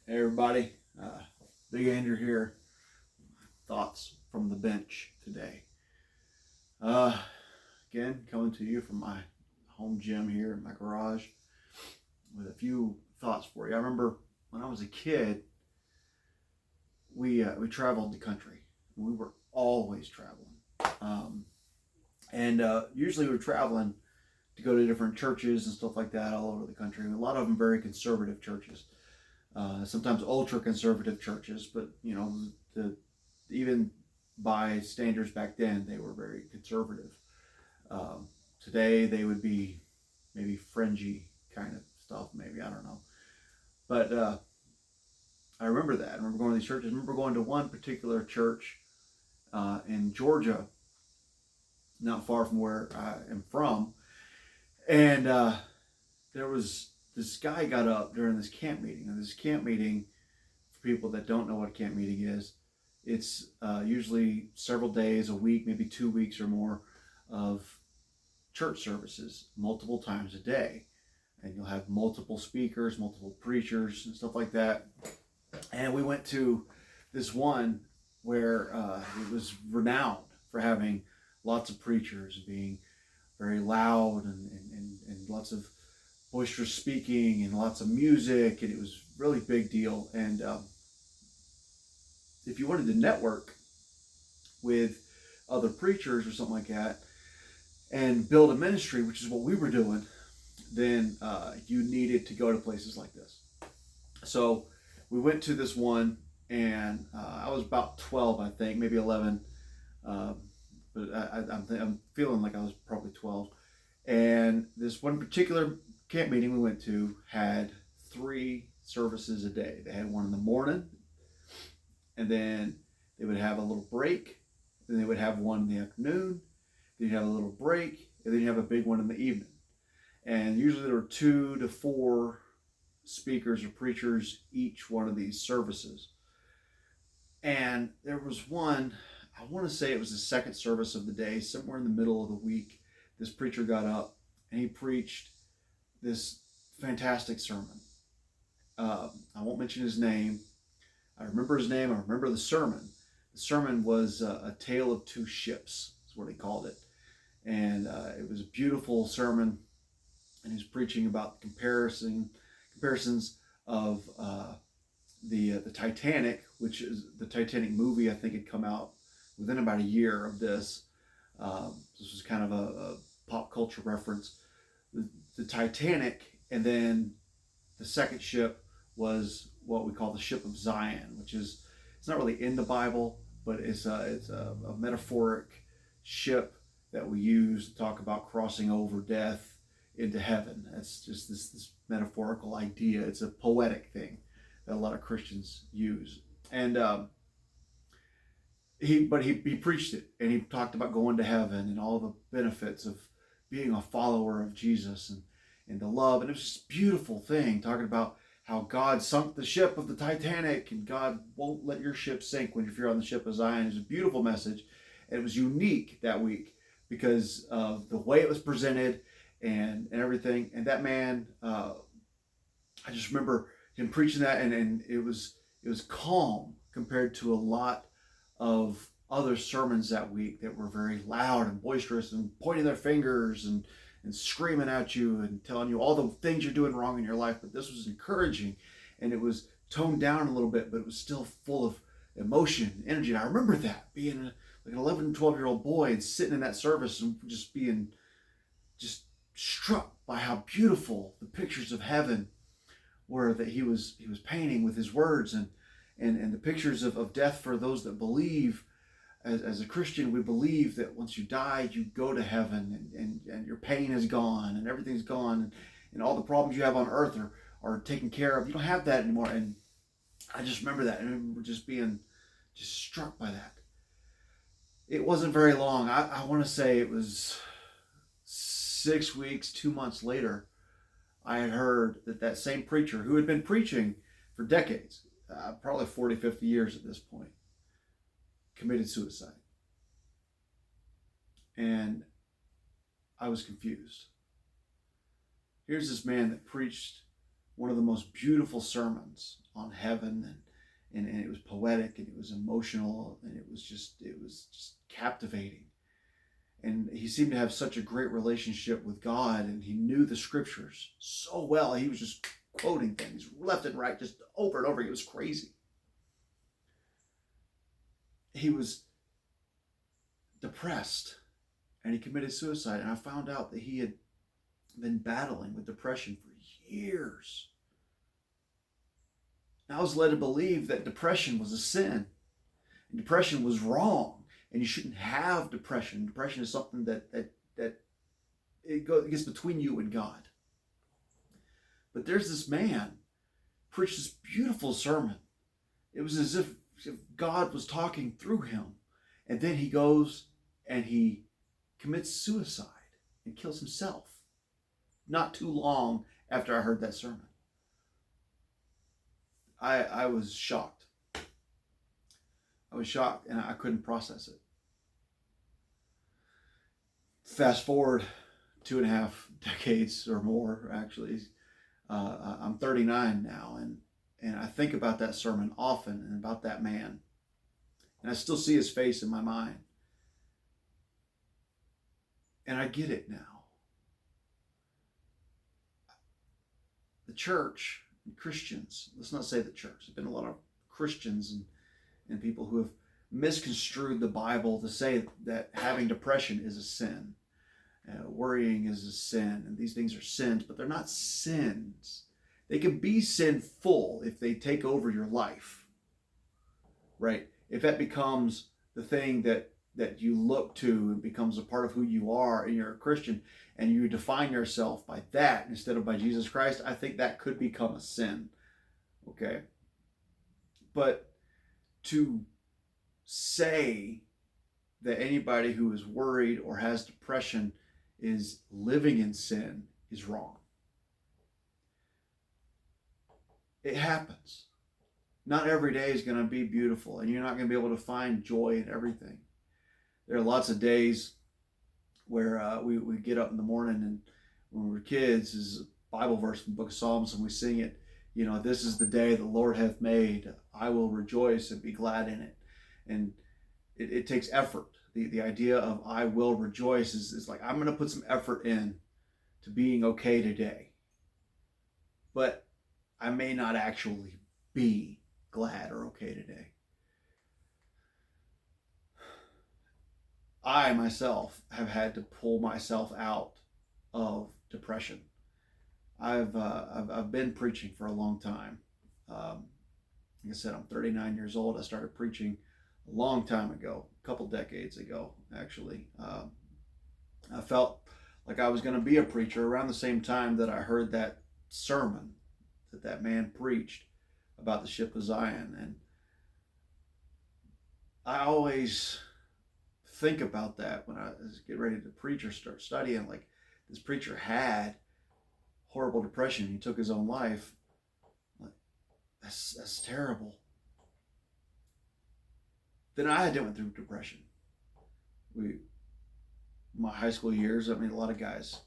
Hey everybody, Big Andrew here. Thoughts from the bench today. Uh, Again, coming to you from my home gym here in my garage with a few thoughts for you. I remember when I was a kid, we traveled the country. We were always traveling, um, and usually we were traveling to go to different churches and stuff like that all over the country. And a lot of them very conservative churches. Sometimes ultra conservative churches, but even by standards back then, they were very conservative. Today, they would be maybe fringy kind of stuff, maybe, I don't know. But I remember that. I remember going to these churches. I remember going to one particular church in Georgia, not far from where I am from, and there was this guy got up during this camp meeting. And this camp meeting, for people that don't know what a camp meeting is, it's usually several days, a week, maybe 2 weeks or more of church services multiple times a day. And you'll have multiple speakers, multiple preachers, and stuff like that. And we went to this one where it was renowned for having lots of preachers, being very loud and lots of boisterous speaking and lots of music, and it was really big deal. And if you wanted to network with other preachers or something like that and build a ministry, which is what we were doing, then you needed to go to places like this. So we went to this one, and I was about 12, I think, maybe 11, but I'm feeling like I was probably 12. And this one particular camp meeting we went to had 3 services a day. They had one in the morning, and then they would have a little break, then they would have one in the afternoon, then you'd have a little break, and then you have a big one in the evening. And usually there were 2 to 4 speakers or preachers each one of these services. And there was one, I want to say it was the second service of the day, somewhere in the middle of the week. This preacher got up and he preached this fantastic sermon. I won't mention his name. I remember his name. I remember the sermon. The sermon was A Tale of Two Ships, is what he called it. And it was a beautiful sermon. And he was preaching about comparisons of the Titanic, which is the Titanic movie. I think had come out within about a year of this. This was kind of a pop culture reference. The Titanic, and then the second ship was what we call the Ship of Zion, which is, it's not really in the Bible, but it's a metaphoric ship that we use to talk about crossing over death into heaven. That's just this metaphorical idea. It's a poetic thing that a lot of Christians use. And he preached it, and he talked about going to heaven and all the benefits of being a follower of Jesus and the love. And it was just a beautiful thing, talking about how God sunk the ship of the Titanic, and God won't let your ship sink when you're on the ship of Zion. It was a beautiful message, and it was unique that week because of the way it was presented and everything. And that man, I just remember him preaching that, and it was calm compared to a lot of other sermons that week that were very loud and boisterous and pointing their fingers and screaming at you and telling you all the things you're doing wrong in your life. But this was encouraging, and it was toned down a little bit, but it was still full of emotion and energy. And I remember that being like an 11, 12-year-old boy and sitting in that service and just being just struck by how beautiful the pictures of heaven were that he was painting with his words, and the pictures of death for those that believe. As a Christian, we believe that once you die, you go to heaven, and your pain is gone and everything's gone, and all the problems you have on earth are taken care of. You don't have that anymore. And I just remember that, and I remember just being just struck by that. It wasn't very long. I want to say it was 6 weeks, 2 months later, I had heard that same preacher who had been preaching for decades, probably 40, 50 years at this point, committed suicide. And I was confused. Here's this man that preached one of the most beautiful sermons on heaven, and it was poetic, and it was emotional, and it was just captivating. And he seemed to have such a great relationship with God, and he knew the scriptures so well. He was just quoting things left and right, just over and over. It was crazy. He was depressed, and he committed suicide. And I found out that he had been battling with depression for years. And I was led to believe that depression was a sin, and depression was wrong, and you shouldn't have depression. Depression is something that it gets between you and God. But there's this man preached this beautiful sermon. It was as if God was talking through him, and then he goes and he commits suicide and kills himself. Not too long after I heard that sermon, I was shocked. I was shocked, and I couldn't process it. Fast forward 2.5 decades or more, actually. I'm 39 now, and I think about that sermon often and about that man. And I still see his face in my mind. And I get it now. The church, Christians, let's not say the church. There's been a lot of Christians and people who have misconstrued the Bible to say that having depression is a sin. Worrying is a sin, and these things are sins, but they're not sins. They can be sinful if they take over your life, right? If that becomes the thing that you look to and becomes a part of who you are, and you're a Christian, and you define yourself by that instead of by Jesus Christ, I think that could become a sin, okay? But to say that anybody who is worried or has depression is living in sin is wrong. It happens. Not every day is going to be beautiful, and you're not going to be able to find joy in everything. There are lots of days where we get up in the morning, and when we were kids, is a Bible verse from the book of Psalms, and we sing it, you know, this is the day the Lord hath made. I will rejoice and be glad in it. And it takes effort. The idea of I will rejoice is like, I'm going to put some effort in to being okay today. But I may not actually be glad or okay today. I myself have had to pull myself out of depression. I've been preaching for a long time. Like I said, I'm 39 years old. I started preaching a long time ago, a couple decades ago, actually. I felt like I was going to be a preacher around the same time that I heard that sermon that man preached about the ship of Zion. And I always think about that when I was getting ready to preach or start studying. Like, this preacher had horrible depression. He took his own life. Like, that's terrible. Then I went through depression. My high school years, I mean, a lot of guys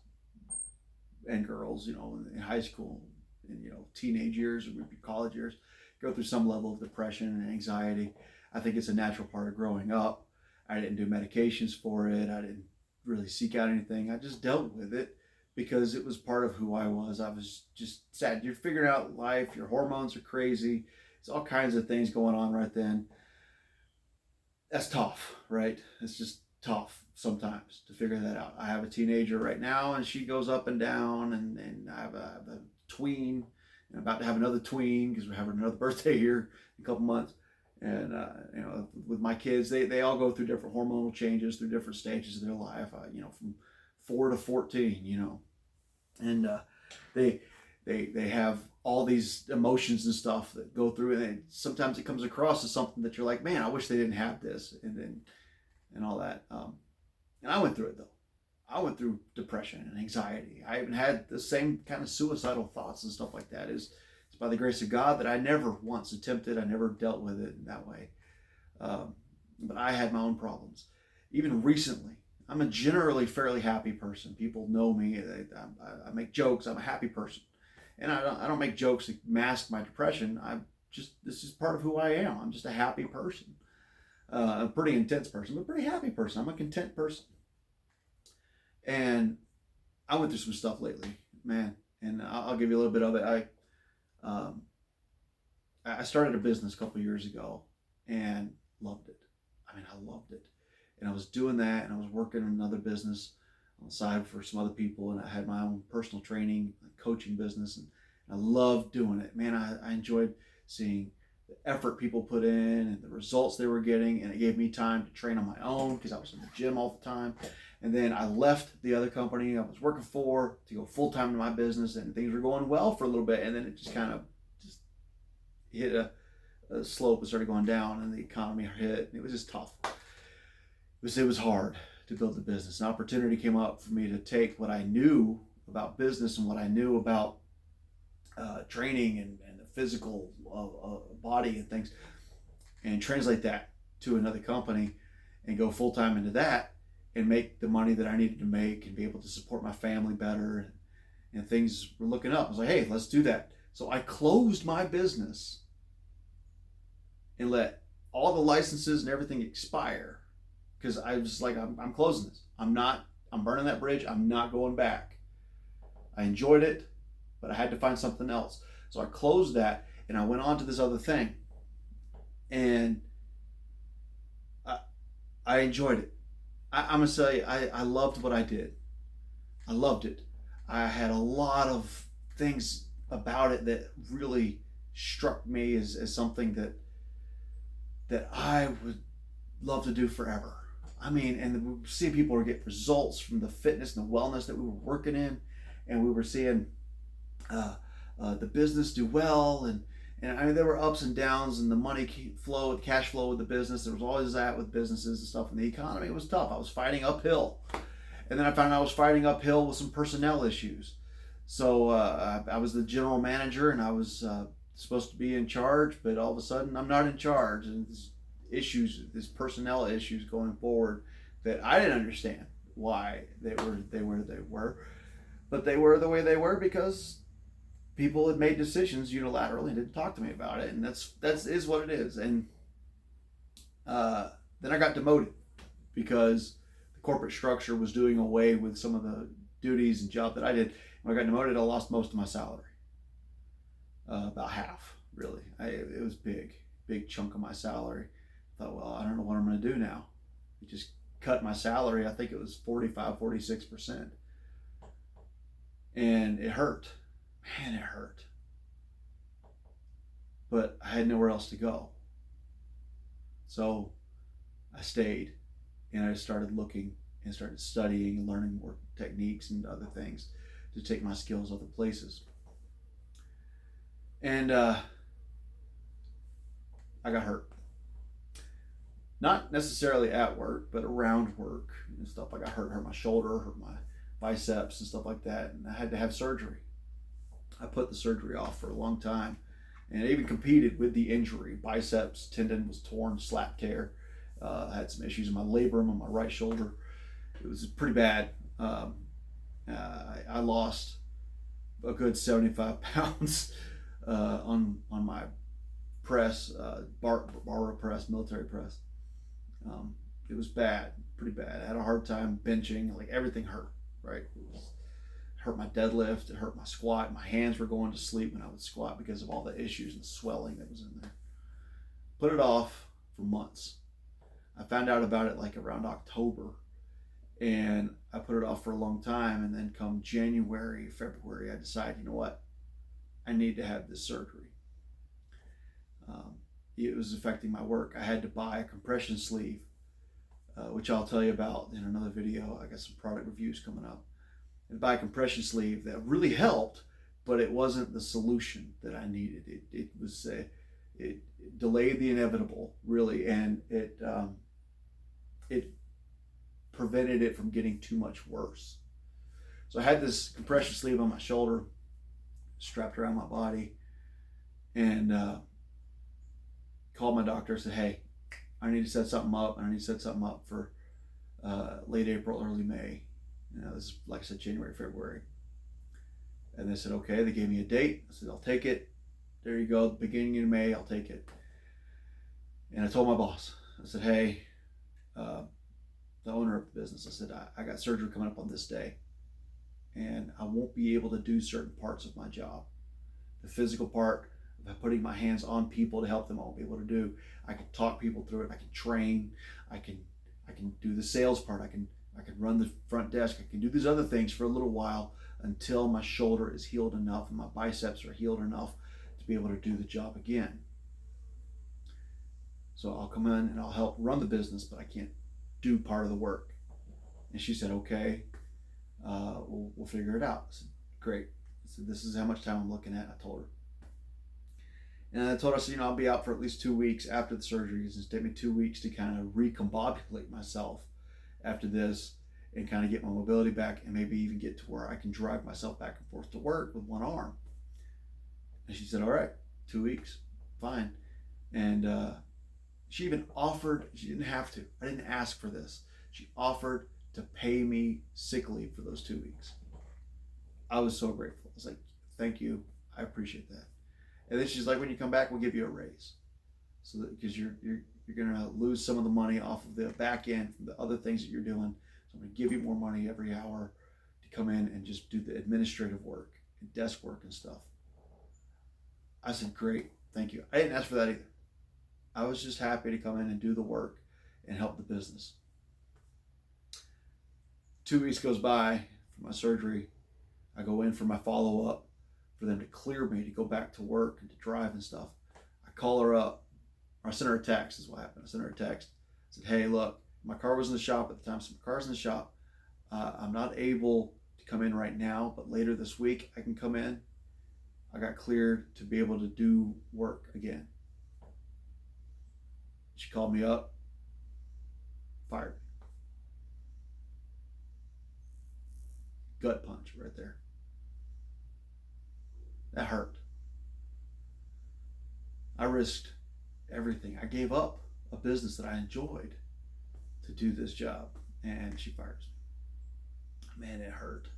and girls, you know, in high school and, you know, teenage years or maybe college years, go through some level of depression and anxiety. I think it's a natural part of growing up. I didn't do medications for it. I didn't really seek out anything. I just dealt with it because it was part of who I was. I was just sad. You're figuring out life. Your hormones are crazy. It's all kinds of things going on right then. That's tough, right? It's just tough sometimes to figure that out. I have a teenager right now, and she goes up and down, and I have a tween, and I'm about to have another tween because we're having another birthday here in a couple months. And you know, with my kids, they all go through different hormonal changes through different stages of their life. You know, from 4 to 14. You know, and they have all these emotions and stuff that go through, and sometimes it comes across as something that you're like, man, I wish they didn't have this, and all that. And I went through it though. I went through depression and anxiety. I even had the same kind of suicidal thoughts and stuff like that. It's by the grace of God that I never once attempted. I never dealt with it in that way. But I had my own problems. Even recently, I'm a generally fairly happy person. People know me. I make jokes. I'm a happy person. And I don't make jokes that mask my depression. This is part of who I am. I'm just a happy person, a pretty intense person, but a pretty happy person. I'm a content person. And I went through some stuff lately, man, and I'll give you a little bit of it. I started a business a couple years ago and loved it. I mean, I loved it. And I was doing that, and I was working in another business on the side for some other people, and I had my own personal training, coaching business, and I loved doing it. Man, I enjoyed seeing the effort people put in and the results they were getting, and it gave me time to train on my own because I was in the gym all the time. And then I left the other company I was working for to go full-time to my business, and things were going well for a little bit, and then it just kind of just hit a slope and started going down, and the economy hit, and it was just tough. It was hard to build the business. An opportunity came up for me to take what I knew about business and what I knew about training and the physical body and things, and translate that to another company and go full-time into that and make the money that I needed to make and be able to support my family better, and things were looking up. I was like, hey, let's do that. So I closed my business and let all the licenses and everything expire, because I was like, I'm closing this. I'm burning that bridge. I'm not going back. I enjoyed it, but I had to find something else. So I closed that and I went on to this other thing, and I enjoyed it. I'm gonna say I loved what I did. I loved it. I had a lot of things about it that really struck me as something that I would love to do forever. I mean, and we see people get results from the fitness and the wellness that we were working in, and we were seeing the business do well, and I mean, there were ups and downs, and the money flow, cash flow with the business. There was always that with businesses and stuff, and the economy was tough. I was fighting uphill, and then I found I was fighting uphill with some personnel issues. So I was the general manager, and I was supposed to be in charge, but all of a sudden I'm not in charge, and these personnel issues going forward that I didn't understand why they were, but they were the way they were because people had made decisions unilaterally and didn't talk to me about it, and that's is what it is. And then I got demoted because the corporate structure was doing away with some of the duties and job that I did. When I got demoted, I lost most of my salary, about half, really. It was big chunk of my salary. I thought, well, I don't know what I'm going to do now. It just cut my salary. I think it was 46%, and it hurt. Man, it hurt. But I had nowhere else to go. So I stayed, and I started looking and started studying and learning more techniques and other things to take my skills other places. And I got hurt. Not necessarily at work, but around work and stuff. I got hurt my shoulder, hurt my biceps and stuff like that, and I had to have surgery. I put the surgery off for a long time, and I even competed with the injury. Biceps tendon was torn, slap tear. I had some issues in my labrum on my right shoulder. It was pretty bad. I lost a good 75 pounds on my press, bar press, military press. It was bad, pretty bad. I had a hard time benching. Like, everything hurt, right? It hurt my deadlift, it hurt my squat. My hands were going to sleep when I would squat because of all the issues and the swelling that was in there. Put it off for months. I found out about it like around October, and I put it off for a long time, and then come January, February, I decided, you know what? I need to have this surgery. It was affecting my work. I had to buy a compression sleeve, which I'll tell you about in another video. I got some product reviews coming up. And buy a compression sleeve that really helped, but it wasn't the solution that I needed. It delayed the inevitable, really, and it prevented it from getting too much worse. So I had this compression sleeve on my shoulder, strapped around my body, and called my doctor and said, hey, I need to set something up, and I need to set something up for late April, early May. This is, like I said, January, February. And they said, okay. They gave me a date. I said, I'll take it. There you go. Beginning of May, I'll take it. And I told my boss, I said, hey, the owner of the business, I said, I got surgery coming up on this day, and I won't be able to do certain parts of my job. The physical part of putting my hands on people to help them, I won't be able to do. I can talk people through it. I can train. I can do the sales part. I can run the front desk. I can do these other things for a little while until my shoulder is healed enough and my biceps are healed enough to be able to do the job again. So I'll come in and I'll help run the business, but I can't do part of the work. And she said, okay, we'll figure it out. I said, great. I said, this is how much time I'm looking at. I told her. And I told her, I said, I'll be out for at least 2 weeks after the surgery. It's going to take me 2 weeks to kind of recombobulate myself after this and kind of get my mobility back and maybe even get to where I can drive myself back and forth to work with one arm. And she said, all right, 2 weeks, fine. And she even offered, she didn't have to, I didn't ask for this. She offered to pay me sick leave for those 2 weeks. I was so grateful. I was like, thank you, I appreciate that. And then she's like, when you come back, we'll give you a raise. So that, because you're gonna lose some of the money off of the back end from the other things that you're doing. So I'm gonna give you more money every hour to come in and just do the administrative work and desk work and stuff. I said, great, thank you. I didn't ask for that either. I was just happy to come in and do the work and help the business. 2 weeks goes by for my surgery. I go in for my follow-up for them to clear me to go back to work and to drive and stuff. I call her up, or I sent her a text is what happened. I sent her a text. I said, hey, look, my car was in the shop at the time, so my car's in the shop. I'm not able to come in right now, but later this week I can come in. I got cleared to be able to do work again. She called me up, fired me. Gut punch right there. That hurt. I risked everything. I gave up a business that I enjoyed to do this job, and she fires me. Man, it hurt.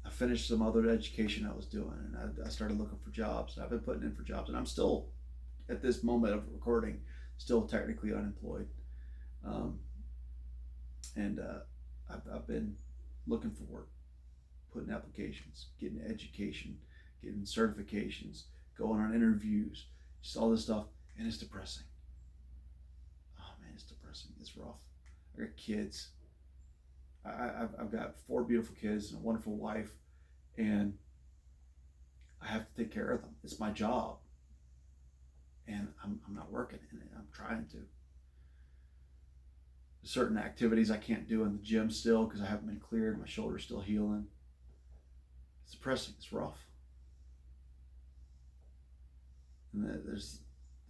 I finished some other education I was doing, and I started looking for jobs. I've been putting in for jobs, and I'm still, at this moment of recording, still technically unemployed. I've been looking for work, putting applications, getting education, getting certifications, going on interviews, just all this stuff, and it's depressing. Oh man, it's depressing. It's rough. I got kids. I've got 4 beautiful kids and a wonderful wife, and I have to take care of them. It's my job, and I'm not working in it. I'm trying to. Certain activities I can't do in the gym still because I haven't been cleared. My shoulder's still healing. It's depressing. It's rough. And there's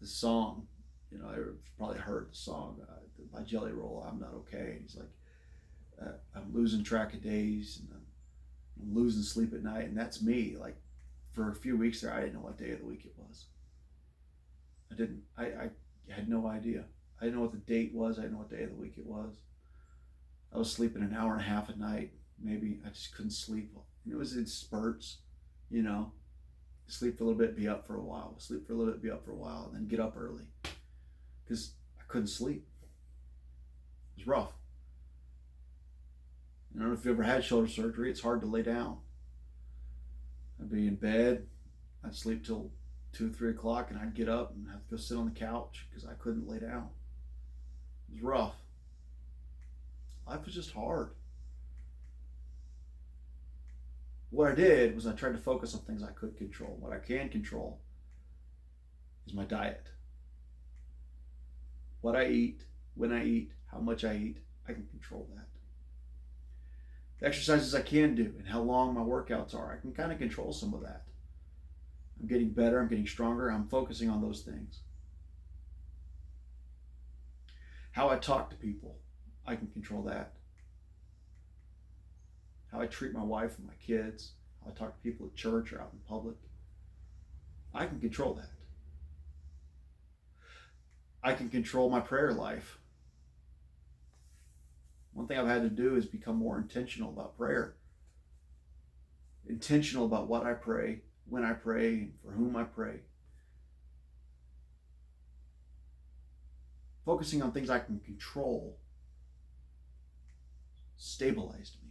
this song, I've probably heard the song by Jelly Roll, I'm Not Okay. And he's like, I'm losing track of days, and I'm losing sleep at night. And that's me. Like, for a few weeks there, I didn't know what day of the week it was. I had no idea. I didn't know what the date was. I didn't know what day of the week it was. I was sleeping an hour and a half a night. Maybe I just couldn't sleep. It was in spurts, Sleep for a little bit, be up for a while. Sleep for a little bit, be up for a while, and then get up early. Because I couldn't sleep. It was rough. I don't know if you've ever had shoulder surgery. It's hard to lay down. I'd be in bed. I'd sleep till 2, 3 o'clock, and I'd get up and have to go sit on the couch because I couldn't lay down. It was rough. Life was just hard. What I did was I tried to focus on things I could control. What I can control is my diet. What I eat, when I eat, how much I eat, I can control that. The exercises I can do and how long my workouts are, I can kind of control some of that. I'm getting better, I'm getting stronger, I'm focusing on those things. How I talk to people, I can control that. How I treat my wife and my kids, how I talk to people at church or out in public, I can control that. I can control my prayer life. One thing I've had to do is become more intentional about prayer. Intentional about what I pray, when I pray, for whom I pray. Focusing on things I can control stabilized me.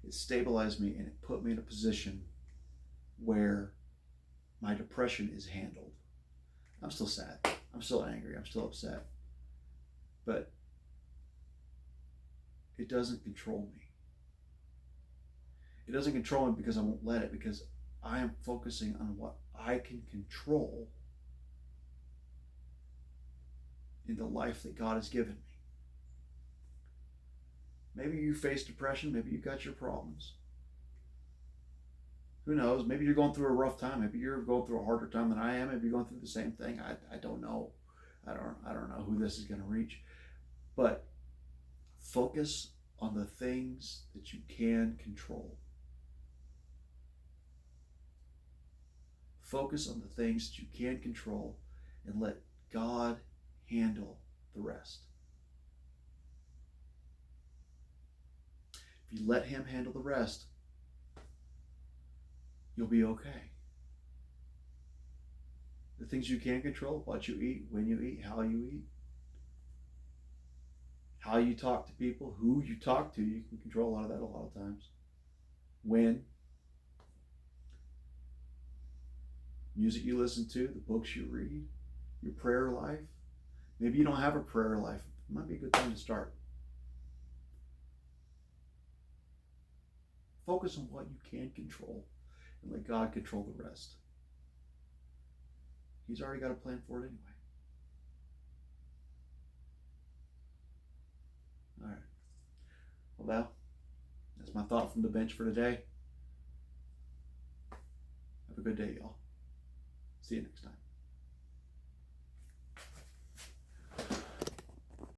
It stabilized me and it put me in a position where my depression is handled. I'm still sad. I'm still angry. I'm still upset. But it doesn't control me. It doesn't control me because I won't let it, because I am focusing on what I can control in the life that God has given me. Maybe you face depression. Maybe you got your problems. Who knows? Maybe you're going through a rough time. Maybe you're going through a harder time than I am. Maybe you're going through the same thing. I don't know. I don't know who this is going to reach. But focus on the things that you can control. Focus on the things that you can control and let God handle the rest. If you let Him handle the rest, you'll be okay. The things you can control, what you eat, when you eat, how you eat, how you talk to people, who you talk to, you can control a lot of that a lot of times. When. Music you listen to, the books you read, your prayer life. Maybe you don't have a prayer life. It might be a good time to start. Focus on what you can control and let God control the rest. He's already got a plan for it anyway. All right. Well, now, that's my thought from the bench for today. Have a good day, y'all. See you next time.